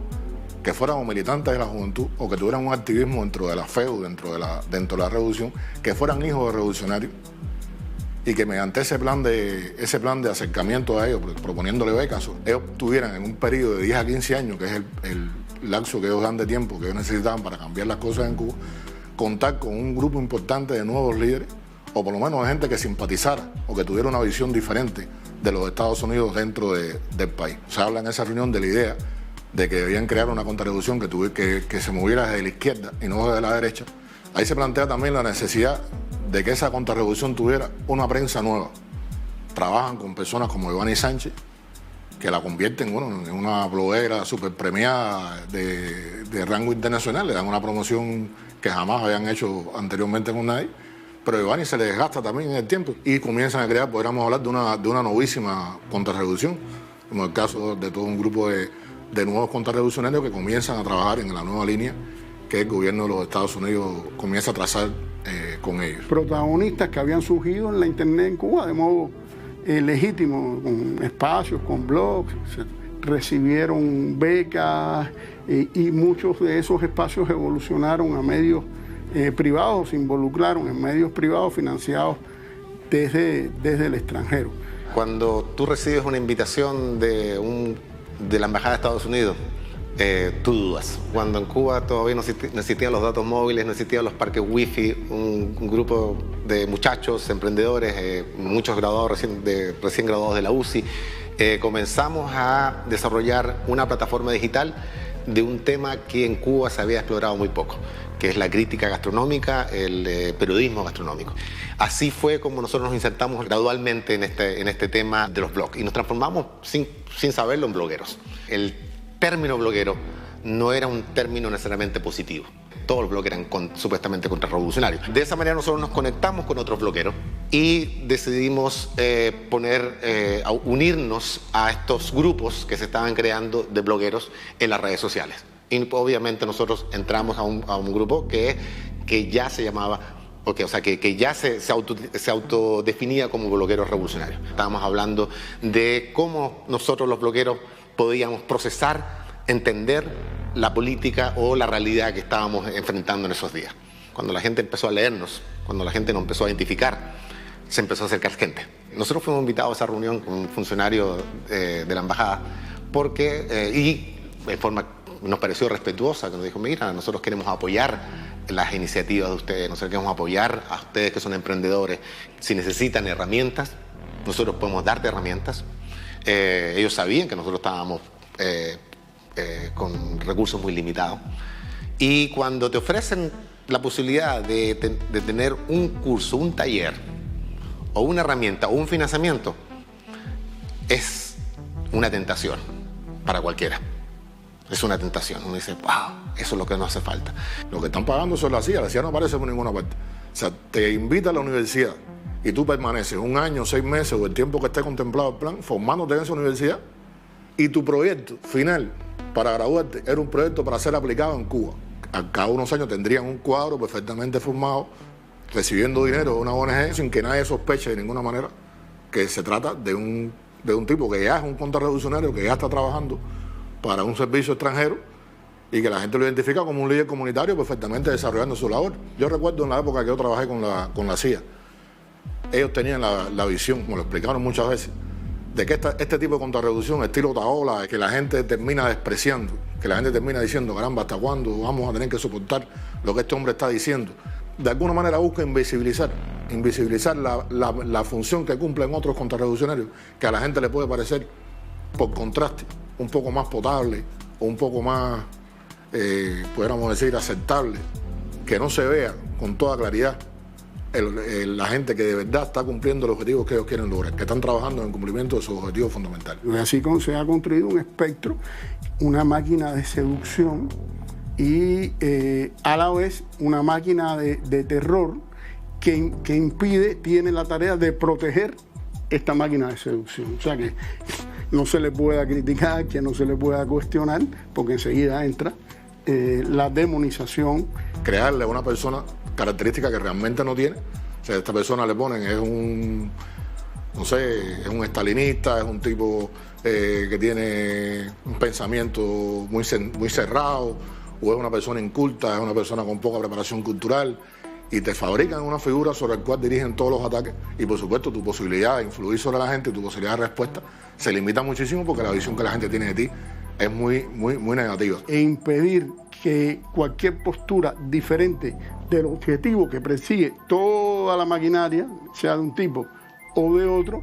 que fueran o militantes de la juventud o que tuvieran un activismo dentro de la FEU, dentro de la revolución, que fueran hijos de revolucionarios y que mediante ese plan de acercamiento a ellos, proponiéndole becas, ellos tuvieran en un periodo de 10 a 15 años, que es el lapso que ellos dan de tiempo que ellos necesitaban para cambiar las cosas en Cuba, contar con un grupo importante de nuevos líderes o por lo menos de gente que simpatizara o que tuviera una visión diferente de los Estados Unidos dentro del país. Se habla en esa reunión de la idea de que debían crear una contrarrevolución que se moviera desde la izquierda y no desde la derecha. Ahí se plantea también la necesidad de que esa contrarrevolución tuviera una prensa nueva. Trabajan con personas como Ivani Sánchez, que la convierten en una bloguera súper premiada de rango internacional, le dan una promoción que jamás habían hecho anteriormente con nadie. Pero a Ivani se le desgasta también en el tiempo y comienzan a crear, podríamos hablar de una novísima contrarrevolución, como el caso de todo un grupo de nuevos contrarrevolucionarios que comienzan a trabajar en la nueva línea que el gobierno de los Estados Unidos comienza a trazar con ellos. Protagonistas que habían surgido en la internet en Cuba de modo legítimo, con espacios, con blogs, recibieron becas y muchos de esos espacios evolucionaron a medios privados, se involucraron en medios privados financiados desde el extranjero. Cuando tú recibes una invitación de la Embajada de Estados Unidos, tú dudas. Cuando en Cuba todavía no existían los datos móviles, no existían los parques wifi, un grupo de muchachos, emprendedores, muchos graduados recién graduados de la UCI, comenzamos a desarrollar una plataforma digital de un tema que en Cuba se había explorado muy poco, que es la crítica gastronómica, el periodismo gastronómico. Así fue como nosotros nos insertamos gradualmente en este tema de los blogs y nos transformamos sin saberlo en blogueros. El término bloguero no era un término necesariamente positivo. todos los blogueros eran supuestamente contrarrevolucionarios. De esa manera nosotros nos conectamos con otros blogueros y decidimos unirnos a estos grupos que se estaban creando de blogueros en las redes sociales. Y obviamente nosotros entramos a un grupo que ya se llamaba, que ya se autodefinía como blogueros revolucionarios. Estábamos hablando de cómo nosotros los blogueros podíamos procesar, entender la política o la realidad que estábamos enfrentando en esos días. Cuando la gente empezó a leernos, cuando la gente nos empezó a identificar, se empezó a acercar gente. Nosotros fuimos invitados a esa reunión con un funcionario de la embajada y de forma nos pareció respetuosa, que nos dijo, mira, nosotros queremos apoyar las iniciativas de ustedes, nosotros queremos apoyar a ustedes que son emprendedores. Si necesitan herramientas, nosotros podemos darte herramientas. Ellos sabían que nosotros estábamos con recursos muy limitados. Y cuando te ofrecen la posibilidad de tener un curso, un taller, o una herramienta, o un financiamiento, es una tentación para cualquiera. Es una tentación. Uno dice, wow, eso es lo que nos hace falta. Lo que están pagando son la CIA no aparece por ninguna parte. O sea, te invita a la universidad y tú permaneces 1 año, 6 meses o el tiempo que esté contemplado el plan, formándote en esa universidad, y tu proyecto final para graduarte era un proyecto para ser aplicado en Cuba. A cada unos años tendrían un cuadro perfectamente formado, recibiendo dinero de una ONG sin que nadie sospeche de ninguna manera que se trata de un tipo que ya es un contrarrevolucionario, que ya está trabajando para un servicio extranjero y que la gente lo identifica como un líder comunitario perfectamente desarrollando su labor. Yo recuerdo en la época que yo trabajé con la CIA, ellos tenían la visión, como lo explicaron muchas veces, de que este tipo de contrarrevolución, estilo Otaola, que la gente termina despreciando, que la gente termina diciendo, caramba, ¿hasta cuándo vamos a tener que soportar lo que este hombre está diciendo? De alguna manera busca invisibilizar la función que cumplen otros contrarrevolucionarios, que a la gente le puede parecer, por contraste, un poco más potable o un poco más, pudiéramos decir, aceptable, que no se vea con toda claridad la gente que de verdad está cumpliendo los objetivos que ellos quieren lograr, que están trabajando en el cumplimiento de sus objetivos fundamentales. Así como se ha construido un espectro, una máquina de seducción y a la vez una máquina de terror que tiene la tarea de proteger esta máquina de seducción. O sea que no se le pueda criticar, que no se le pueda cuestionar, porque enseguida entra la demonización. Crearle a una persona características que realmente no tiene. O sea, a esta persona le ponen, es un estalinista, es un tipo que tiene un pensamiento muy cerrado, o es una persona inculta, es una persona con poca preparación cultural, y te fabrican una figura sobre la cual dirigen todos los ataques, y por supuesto tu posibilidad de influir sobre la gente, tu posibilidad de respuesta, se limita muchísimo porque la visión que la gente tiene de ti es muy negativa. E impedir que cualquier postura diferente del objetivo que persigue toda la maquinaria, sea de un tipo o de otro,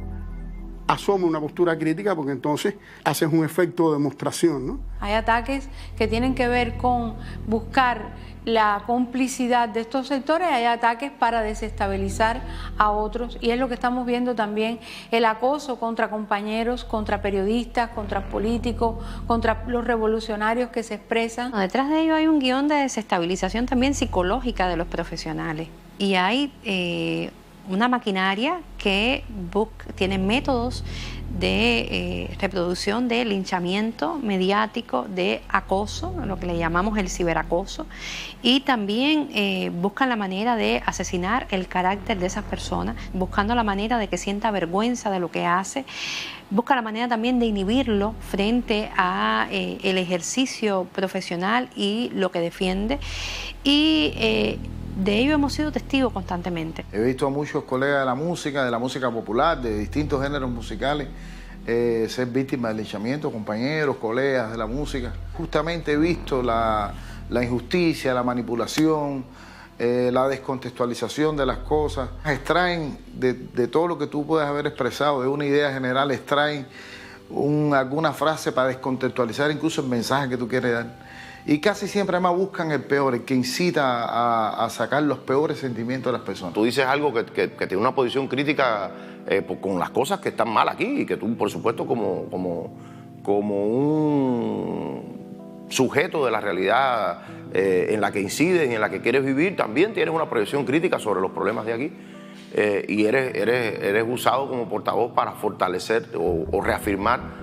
asome una postura crítica, porque entonces haces un efecto de demostración, ¿no? Hay ataques que tienen que ver con buscar la complicidad de estos sectores, hay ataques para desestabilizar a otros, y es lo que estamos viendo también, el acoso contra compañeros, contra periodistas, contra políticos, contra los revolucionarios que se expresan. Detrás de ello hay un guión de desestabilización también psicológica de los profesionales, y hay una maquinaria que tiene métodos de reproducción de linchamiento mediático, de acoso, lo que le llamamos el ciberacoso, y también buscan la manera de asesinar el carácter de esas personas, buscando la manera de que sienta vergüenza de lo que hace, busca la manera también de inhibirlo frente a el ejercicio profesional y lo que defiende, y de ello hemos sido testigos constantemente. He visto a muchos colegas de la música popular, de distintos géneros musicales, ser víctimas de linchamiento, compañeros, colegas de la música. Justamente he visto la injusticia, la manipulación, la descontextualización de las cosas. Extraen de todo lo que tú puedes haber expresado, de una idea general, extraen alguna frase para descontextualizar incluso el mensaje que tú quieres dar. Y casi siempre además buscan el peor, el que incita a sacar los peores sentimientos de las personas. Tú dices algo que tiene una posición crítica con las cosas que están mal aquí, y que tú, por supuesto, como un sujeto de la realidad en la que incides y en la que quieres vivir, también tienes una proyección crítica sobre los problemas de aquí. Y eres usado como portavoz para fortalecer o reafirmar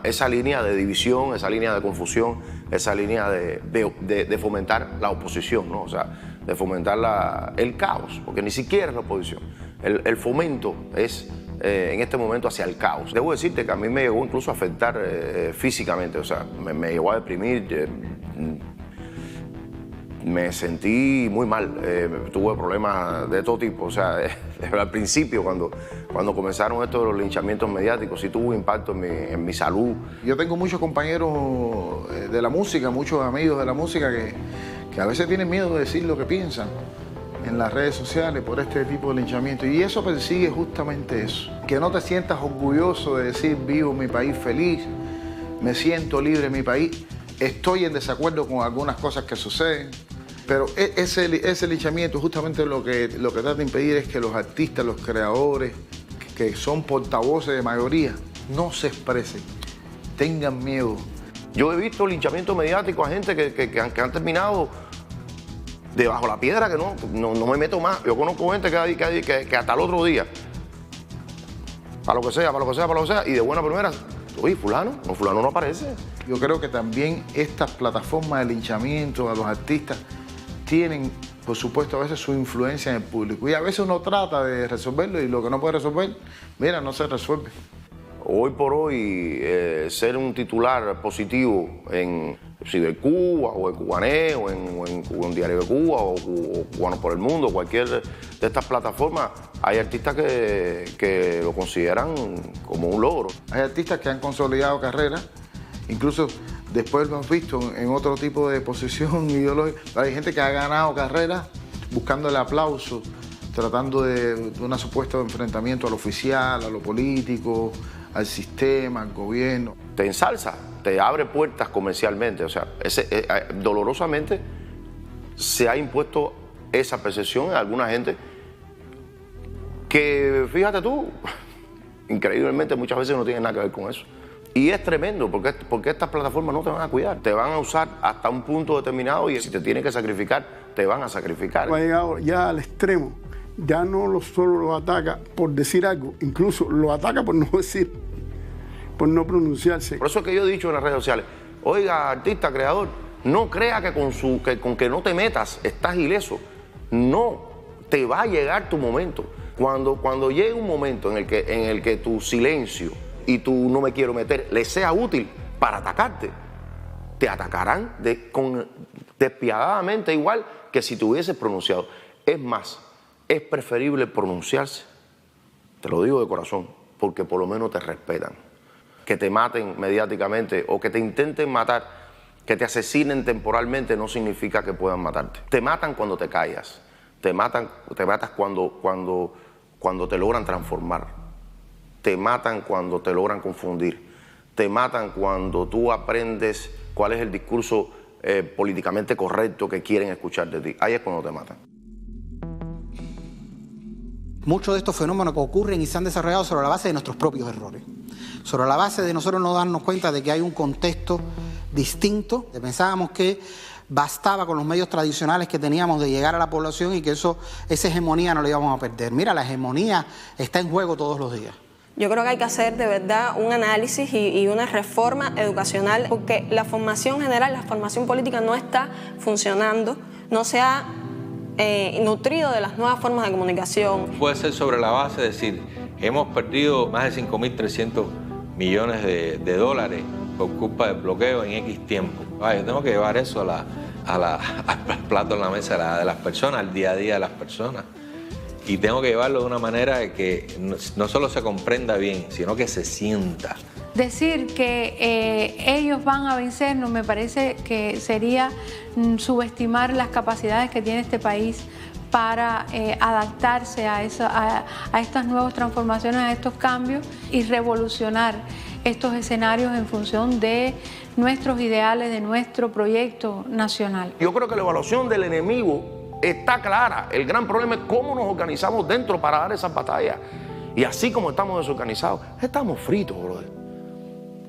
esa línea de división, esa línea de confusión, esa línea de fomentar la oposición, ¿no? O sea, de fomentar el caos, porque ni siquiera es la oposición. El fomento es en este momento hacia el caos. Debo decirte que a mí me llegó incluso a afectar físicamente, o sea, me llegó a deprimir. Me sentí muy mal, tuve problemas de todo tipo, o sea, al principio cuando comenzaron estos de los linchamientos mediáticos sí tuvo un impacto en mi salud. Yo tengo muchos compañeros de la música, muchos amigos de la música que a veces tienen miedo de decir lo que piensan en las redes sociales por este tipo de linchamiento, y eso persigue justamente eso, que no te sientas orgulloso de decir vivo en mi país feliz, me siento libre en mi país, estoy en desacuerdo con algunas cosas que suceden. Pero ese linchamiento justamente lo que trata de impedir es que los artistas, los creadores, que son portavoces de mayoría, no se expresen, tengan miedo. Yo he visto linchamiento mediático a gente que han terminado debajo de la piedra, que no me meto más. Yo conozco gente que hasta el otro día, para lo que sea, y de buena primera, oye, fulano no aparece. Yo creo que también estas plataformas de linchamiento a los artistas tienen, por supuesto, a veces su influencia en el público. Y a veces uno trata de resolverlo y lo que no puede resolver, mira, no se resuelve. Hoy por hoy, ser un titular positivo en Cibercuba o en Cubané o en Diario de Cuba o Cubanos por el Mundo, cualquier de estas plataformas, hay artistas que lo consideran como un logro. Hay artistas que han consolidado carreras, incluso después lo hemos visto en otro tipo de posición ideológica. Hay gente que ha ganado carreras buscando el aplauso, tratando de un supuesto enfrentamiento al oficial, a lo político, al sistema, al gobierno. Te ensalza, te abre puertas comercialmente. O sea, dolorosamente se ha impuesto esa percepción en alguna gente que, fíjate tú, increíblemente muchas veces no tiene nada que ver con eso. Y es tremendo, porque estas plataformas no te van a cuidar. Te van a usar hasta un punto determinado y si te tienen que sacrificar, te van a sacrificar. Ha llegado ya al extremo. Ya no solo lo ataca por decir algo, incluso lo ataca por no decir, por no pronunciarse. Por eso es que yo he dicho en las redes sociales, oiga, artista, creador, no crea que con que no te metas estás ileso. No, te va a llegar tu momento. Cuando llegue un momento en el que tu silencio y tu no me quiero meter le sea útil para atacarte, te atacarán despiadadamente igual que si te hubieses pronunciado. Es más, es preferible pronunciarse, te lo digo de corazón, porque por lo menos te respetan. Que te maten mediáticamente o que te intenten matar, que te asesinen temporalmente no significa que puedan matarte. Te matan cuando te callas, te matas cuando te logran transformar. Te matan cuando te logran confundir, te matan cuando tú aprendes cuál es el discurso políticamente correcto que quieren escuchar de ti. Ahí es cuando te matan. Muchos de estos fenómenos que ocurren y se han desarrollado sobre la base de nuestros propios errores, sobre la base de nosotros no darnos cuenta de que hay un contexto distinto. Pensábamos que bastaba con los medios tradicionales que teníamos de llegar a la población y que esa hegemonía no la íbamos a perder. Mira, la hegemonía está en juego todos los días. Yo creo que hay que hacer de verdad un análisis y una reforma educacional, porque la formación general, la formación política no está funcionando, no se ha nutrido de las nuevas formas de comunicación. Puede ser sobre la base de decir, hemos perdido más de 5.300 millones de dólares por culpa del bloqueo en X tiempo. Yo tengo que llevar eso al plato en la mesa de las personas, al día a día de las personas. Y tengo que llevarlo de una manera que no solo se comprenda bien, sino que se sienta. Decir que ellos van a vencernos me parece que sería subestimar las capacidades que tiene este país para adaptarse a estas nuevas transformaciones, a estos cambios y revolucionar estos escenarios en función de nuestros ideales, de nuestro proyecto nacional. Yo creo que la evaluación del enemigo está clara. El gran problema es cómo nos organizamos dentro para dar esas batallas. Y así como estamos desorganizados, estamos fritos, brother.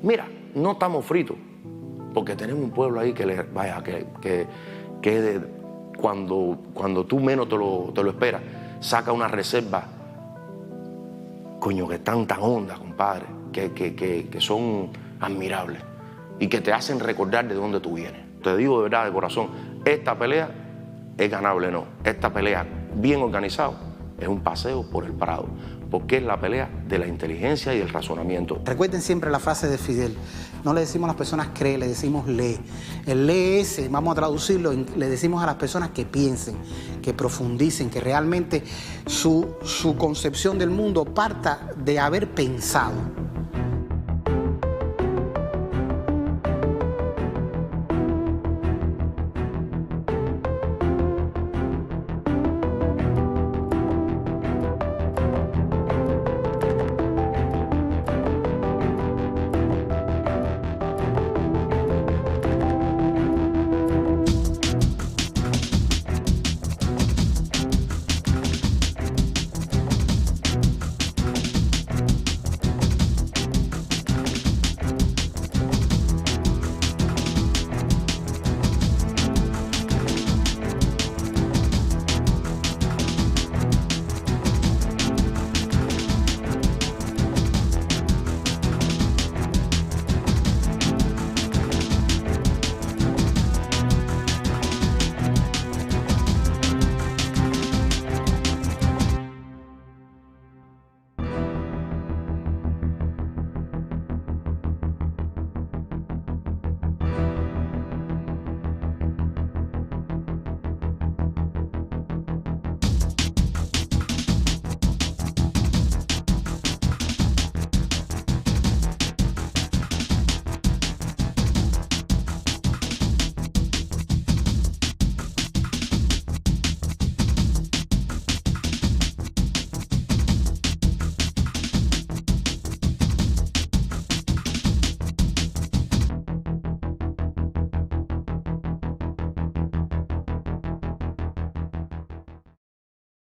Mira, no estamos fritos. porque tenemos un pueblo ahí que cuando tú menos te lo esperas, saca una reserva, coño, que están tan hondas, compadre, que son admirables y que te hacen recordar de dónde tú vienes. Te digo de verdad, de corazón, esta pelea es ganable, no. Esta pelea, bien organizado, es un paseo por el Prado, porque es la pelea de la inteligencia y el razonamiento. Recuerden siempre la frase de Fidel. No le decimos a las personas cree, le decimos lee. El lee ese, vamos a traducirlo, le decimos a las personas que piensen, que profundicen, que realmente su concepción del mundo parta de haber pensado.